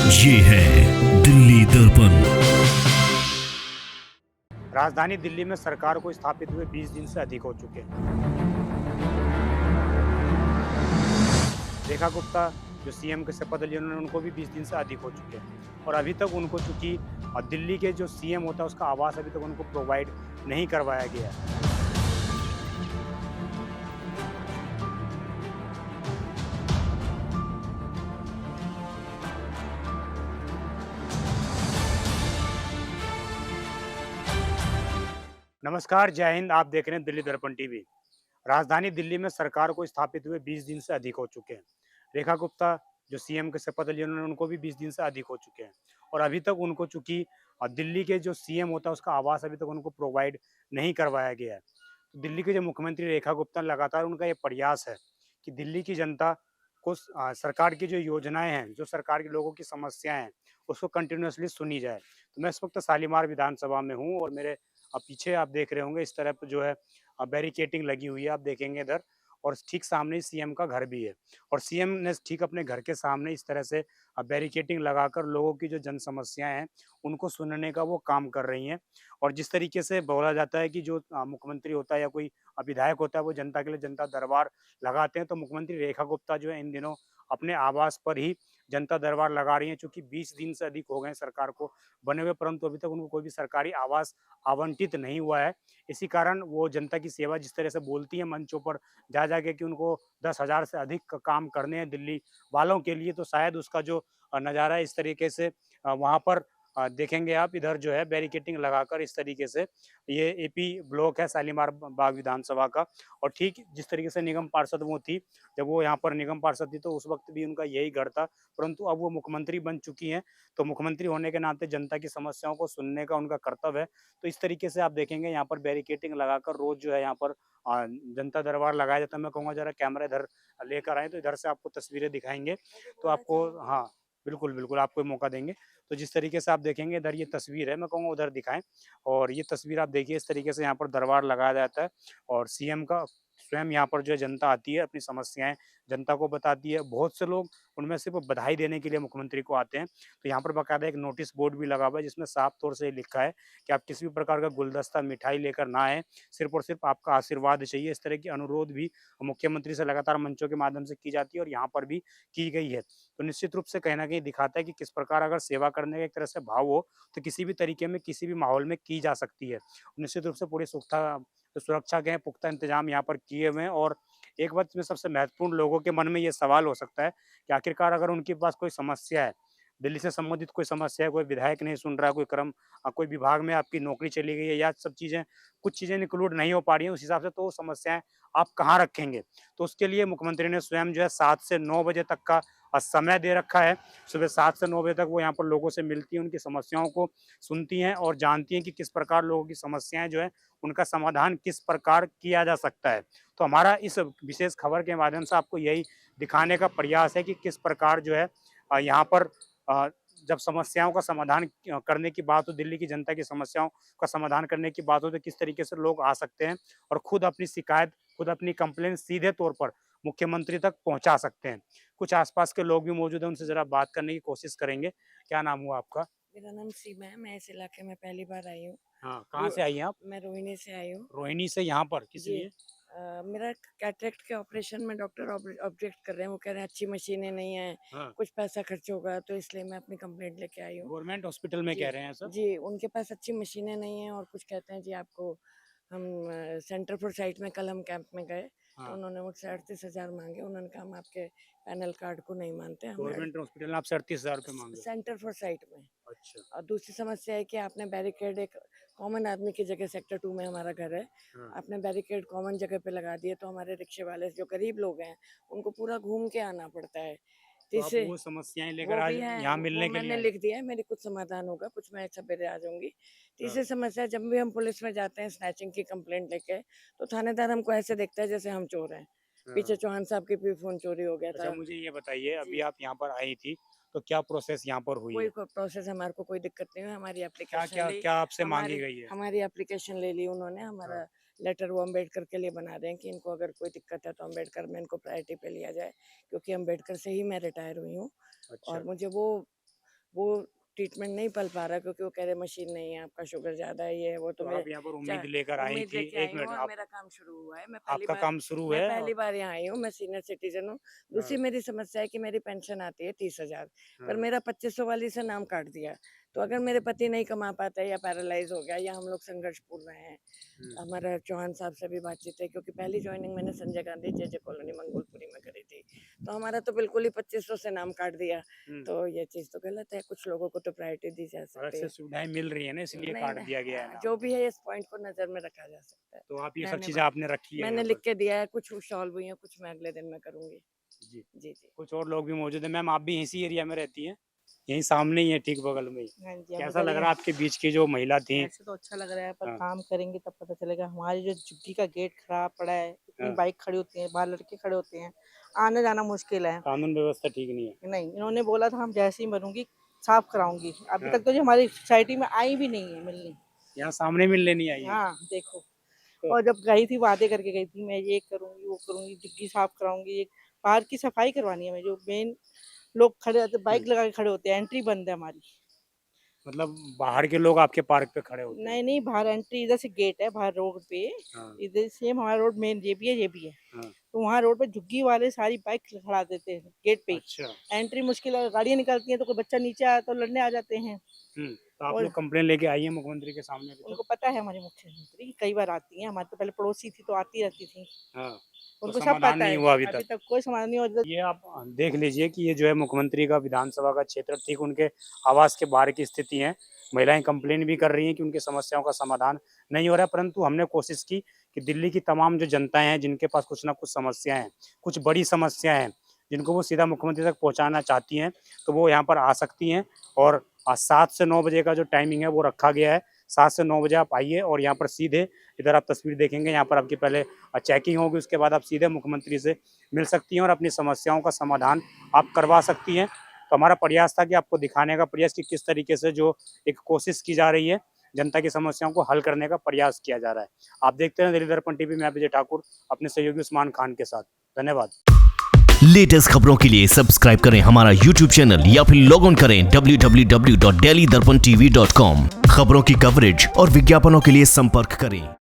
ये है दिल्ली दर्पण। राजधानी दिल्ली में सरकार को स्थापित हुए 20 दिन से अधिक हो चुके हैं। रेखा गुप्ता जो सीएम के शपथ लिए उन्होंने उनको भी 20 दिन से अधिक हो चुके हैं और अभी तक उनको चूंकि दिल्ली के जो सीएम होता है उसका आवास अभी तक उनको प्रोवाइड नहीं करवाया गया है। नमस्कार, जय हिंद। आप देख रहे हैं दिल्ली दर्पण टीवी। राजधानी दिल्ली में सरकार को स्थापित हुए 20 दिन से अधिक हो चुके हैं। रेखा गुप्ता जो सीएम के शपथ लिए उन्होंने उनको भी 20 दिन से अधिक हो चुके हैं और अभी तक उनको चूंकि दिल्ली के जो सीएम होता है उसका आवास अभी तक उनको प्रोवाइड नहीं करवाया गया है। तो दिल्ली के जो मुख्यमंत्री रेखा गुप्ता लगातार उनका ये प्रयास है कि दिल्ली की जनता को सरकार की जो योजनाएं हैं, जो सरकार के लोगों की समस्याएं हैं, उसको कंटिन्यूअसली सुनी जाए। तो मैं इस वक्त शालीमार विधानसभा में हूँ और मेरे पीछे आप देख रहे होंगे इस तरफ जो है बैरिकेटिंग लगी हुई है, आप देखेंगे इधर। और ठीक सामने सीएम का घर भी है और सीएम ने ठीक अपने घर के सामने इस तरह से बैरिकेटिंग लगाकर लोगों की जो जन समस्याएं हैं उनको सुनने का वो काम कर रही हैं। और जिस तरीके से बोला जाता है कि जो मुख्यमंत्री होता है या कोई विधायक होता है वो जनता के लिए जनता दरबार लगाते हैं, तो मुख्यमंत्री रेखा गुप्ता जो है इन दिनों अपने आवास पर ही जनता दरबार लगा रही हैं। चूंकि 20 दिन से अधिक हो गए सरकार को बने हुए, परंतु अभी तक उनको कोई भी सरकारी आवास आवंटित नहीं हुआ है। इसी कारण वो जनता की सेवा जिस तरह से बोलती है मंचों पर जा जाके कि उनको 10,000 से अधिक काम करने हैं दिल्ली वालों के लिए, तो शायद उसका जो नज़ारा है इस तरीके से वहाँ पर देखेंगे आप। इधर जो है बैरिकेटिंग लगाकर इस तरीके से ये एपी ब्लॉक है शालीमार बाग विधानसभा का। और ठीक जिस तरीके से निगम पार्षद वो थी, जब वो यहाँ पर निगम पार्षद थी तो उस वक्त भी उनका यही घर था, परंतु अब वो मुख्यमंत्री बन चुकी हैं। तो मुख्यमंत्री होने के नाते जनता की समस्याओं को सुनने का उनका कर्तव्य है। तो इस तरीके से आप देखेंगे यहाँ पर बैरिकेटिंग लगाकर रोज जो है यहाँ पर जनता दरबार लगाया जाता है। मैं कहूँगा जरा कैमरा इधर लेकर आए तो इधर से आपको तस्वीरें दिखाएंगे तो आपको, हाँ बिल्कुल बिल्कुल आपको मौका देंगे। तो जिस तरीके से आप देखेंगे इधर ये तस्वीर है, मैं कहूँगा उधर दिखाएं। और ये तस्वीर आप देखिए, इस तरीके से यहाँ पर दरबार लगाया जाता है और सीएम का स्वयं यहाँ पर जो है जनता आती है, अपनी समस्याएं जनता को बताती है। बहुत से लोग उनमें सिर्फ बधाई देने के लिए मुख्यमंत्री को आते हैं। तो यहाँ पर बाकायदा एक नोटिस बोर्ड भी लगा हुआ है जिसमें साफ तौर से लिखा है कि आप किसी भी प्रकार का गुलदस्ता मिठाई लेकर ना आए, सिर्फ और सिर्फ आपका आशीर्वाद चाहिए। इस तरह की अनुरोध भी मुख्यमंत्री से लगातार मंचों के माध्यम से की जाती है और यहाँ पर भी की गई है। तो निश्चित रूप से कहीं ना कहीं दिखाता है कि किस प्रकार अगर सेवा करने का एक तरह से भाव हो तो किसी भी तरीके में किसी भी माहौल में की जा सकती है। निश्चित रूप से पूरी सुरक्षा के पुख्ता इंतजाम यहाँ पर किए हुए हैं। और एक बात में सबसे महत्वपूर्ण, लोगों के मन में ये सवाल हो सकता है कि आखिरकार अगर उनके पास कोई समस्या है, दिल्ली से संबंधित कोई समस्या है, कोई विधायक नहीं सुन रहा है, कोई विभाग में आपकी नौकरी चली गई है या सब चीज़ें, कुछ चीज़ें इंक्लूड नहीं हो पा रही हैं उस हिसाब से, तो वो समस्याएँ आप कहाँ रखेंगे? तो उसके लिए मुख्यमंत्री ने स्वयं जो है 7 से 9 बजे तक का समय दे रखा है। सुबह 7 से 9 बजे तक वो यहाँ पर लोगों से मिलती हैं, उनकी समस्याओं को सुनती हैं और जानती हैं कि किस प्रकार लोगों की समस्याएँ जो हैं, उनका समाधान किस प्रकार किया जा सकता है। तो हमारा इस विशेष खबर के माध्यम से आपको यही दिखाने का प्रयास है कि किस प्रकार जो है यहाँ पर अ, जब समस्याओं का समाधान करने की बात हो, दिल्ली की जनता की समस्याओं का समाधान करने की बात हो, तो किस तरीके से लोग आ सकते हैं और खुद अपनी शिकायत, खुद अपनी कंप्लेंट सीधे तौर पर मुख्यमंत्री तक पहुँचा सकते हैं। कुछ आस-पास के लोग भी मौजूद हैं, उनसे ज़रा बात करने की कोशिश करेंगे। क्या नाम हुआ आपका? मेरा नाम सीमा है, मैं इस इलाके में पहली बार आई हूँ। हाँ, कहाँ रो से आई हैं आप? मैं रोहिणी से आई हूँ। रोहिणी से, यहाँ पर किस जी। लिए? मेरा कैटरेक्ट के ऑपरेशन में डॉक्टर ऑब्जेक्ट कर रहे हैं, वो कह रहे हैं अच्छी मशीनें नहीं हैं, हाँ, कुछ पैसा खर्च होगा, तो इसलिए मैं अपनी कंप्लेंट लेके आई हूँ। गवर्नमेंट हॉस्पिटल में जी, कह रहे हैं सर? जी, उनके पास अच्छी मशीनें नहीं हैं और कुछ कहते हैं जी आपको हम सेंटर फॉर साइट में कल हम कैंप में गए, तो हाँ, उन्होंने मुझसे 38,000 माँगे। उन्होंने कहा हम आपके पैनल कार्ड को नहीं मानते, हमें गवर्नमेंट हॉस्पिटल में आपसे 38,000 रुपए माँगे। सेंटर फॉर साइट में। अच्छा, और दूसरी समस्या है कि आपने बैरिकेड एक कॉमन आदमी की जगह सेक्टर 2 में हमारा घर है, हाँ। आपने बैरिकेड कॉमन जगह पे लगा दिए तो हमारे रिक्शे वाले जो गरीब लोग हैं उनको पूरा घूम के आना पड़ता है। तो आप तीसरे वो समस्याएँ लेकर वो आज भी है, यहाँ वो मिलने के लिए मैंने आए? लिख दिया है, मेरी कुछ समाधान होगा, कुछ मैं सवेरे आ जाऊंगी। हाँ, तीसरी समस्या, जब भी हम पुलिस में जाते हैं स्नैचिंग की कंप्लेंट लेके, तो थानेदार हमको ऐसे देखता है जैसे हम चोर हैं। पीछे हाँ। चौहान साहब की भी फोन चोरी हो गया अच्छा, था। मुझे ये बताइए, अभी जी। आप यहाँ पर आई थी, तो क्या प्रोसेस यहाँ पर हुई कोई है? प्रोसेस, हमारे को कोई दिक्कत नहीं हुई, हमारी क्या एप्लीकेशन क्या ली। क्या आपसे माँगी हमारी गई है? हमारी एप्लीकेशन ले ली उन्होंने, हमारा हाँ, लेटर वो अम्बेडकर के लिए बना रहे हैं कि इनको अगर कोई दिक्कत है तो अम्बेडकर में इनको प्रायोरिटी पे लिया जाए, क्योंकि अम्बेडकर से ही मैं रिटायर हुई हूँ। अच्छा। और मुझे वो वो ट्रीटमेंट नहीं पल पा रहा, क्योंकि वो कह रहे मशीन नहीं है, आपका शुगर ज़्यादा है, ये है वो। तो तो मैं आप यहाँ पर उम्मीद लेकर आई उम्मीद थी, लेके एक आई हूँ मिनट, और आप मेरा काम शुरू हुआ है। मैं पहली आपका बार काम शुरू मैं है पहली और बार यहाँ आई हूँ, मैं सीनियर सिटीजन हूँ। दूसरी हाँ, मेरी समस्या है कि मेरी पेंशन आती है 30,000, पर हाँ, मेरा 2500 वाली से नाम काट दिया। तो अगर मेरे पति नहीं कमा पाते या पैरालाइज हो गया या हम लोग संघर्षपूर्ण रहे हैं, हुँ, हमारा चौहान साहब से भी बातचीत है, क्योंकि पहली ज्वाइनिंग मैंने संजय गांधी जे कॉलोनी मंगोलपुरी में करी थी। तो हमारा तो बिल्कुल ही 2500 से नाम काट दिया। हुँ, तो ये चीज़ तो गलत है, कुछ लोगों को तो प्रायोरिटी दी जा अलग सकती से है। सुविधाएँ मिल रही है ना, इसलिए नहीं, काट नहीं, दिया गया है नाम। जो भी है इस पॉइंट को नज़र में रखा जा सकता है। तो आप ये सब चीज़ें धन्यवाद। आपने रखी है मैंने यहाँ लिख पर। के दिया है, कुछ सॉल्व हुई हैं, कुछ मैं अगले दिन में करूँगी। जी, जी, जी। कुछ और लोग भी मौजूद हैं। मैम, आप भी इसी एरिया में रहती हैं? यहीं सामने ही है, ठीक बगल में ही। हाँ जी, हम कैसा इधर लग ही रहा है आपके बीच की जो महिला थी? ऐसे तो अच्छा लग रहा है, पर हाँ, काम करेंगे तब पता चलेगा। हमारी जो झुग्गी का गेट खराब पड़ा है, इतनी हाँ, बाइक खड़ी होती है, बाहर लड़के खड़े होते हैं, आना जाना मुश्किल है। कानून व्यवस्था ठीक नहीं है। नहीं, इन्होंने बोला था हम जैसे ही बनूंगी साफ कराऊंगी, अभी हाँ, तक तो जो हमारी सोसाइटी में आई भी नहीं है मिलने। यहाँ सामने मिलने नहीं आई है। हाँ देखो, तो और जब गई थी वादे करके गई थी, मैं ये करूंगी वो करूंगी, झुग्गी साफ कराऊंगी, एक बाहर की सफाई करवानी है। मैं जो मेन लोग खड़े रहते, हुँ, बाइक लगा के खड़े होते हैं, एंट्री बंद है हमारी। मतलब बाहर के लोग आपके पार्क पे खड़े होते हैं। नहीं, नहीं, बाहर एंट्री इधर से गेट है, बाहर रोड पे। हाँ, इधर सेम हमारा रोड मेन ये भी है। हाँ, तो वहाँ रोड पे झुग्गी वाले सारी बाइक खड़ा देते हैं गेट पे ही। अच्छा। एंट्री मुश्किल है, गाड़ियाँ निकलती हैं तो कोई बच्चा नीचे आया तो लड़ने आ जाते हैं। हुँ, तो आप और लोग कंप्लेंट लेके आई हैं मुख्यमंत्री के सामने अभी उनको तक? पता है हमारे मुख्यमंत्री कई बार आती हैं, हमारी तो पहले पड़ोसी थी तो आती रहती थी। हाँ, तो उनको सब समाधान पता नहीं है, हुआ अभी अभी तक। तक कोई समाधान नहीं हुआ। ये आप देख लीजिए कि ये जो है मुख्यमंत्री का विधानसभा का क्षेत्र ठीक उनके आवास के बाहर की स्थिति है। महिलाएं कंप्लेन भी कर रही हैं कि उनकी समस्याओं का समाधान नहीं हो रहा है, परंतु हमने कोशिश की कि दिल्ली की तमाम जो जनताएं हैं जिनके पास कुछ ना कुछ समस्याएं हैं, कुछ बड़ी समस्याएं हैं, जिनको वो सीधा मुख्यमंत्री तक पहुंचाना चाहती हैं, तो वो यहाँ पर आ सकती हैं। और 7 से 9 बजे का जो टाइमिंग है वो रखा गया है। 7 से 9 बजे आप आइए और यहाँ पर सीधे इधर आप तस्वीर देखेंगे, यहाँ पर आपकी पहले चेकिंग होगी, उसके बाद आप सीधे मुख्यमंत्री से मिल सकती हैं और अपनी समस्याओं का समाधान आप करवा सकती हैं। तो हमारा प्रयास था कि आपको दिखाने का प्रयास कि किस तरीके से जो एक कोशिश की जा रही है, जनता की समस्याओं को हल करने का प्रयास किया जा रहा है। आप देखते हैं दिल्ली दर्पण टीवी में विजय ठाकुर अपने सहयोगी उस्मान खान के साथ। धन्यवाद। लेटेस्ट खबरों के लिए सब्सक्राइब करें हमारा यूट्यूब चैनल या फिर लॉग ऑन करें www.delhidarpantv.com। खबरों की कवरेज और विज्ञापनों के लिए संपर्क करें।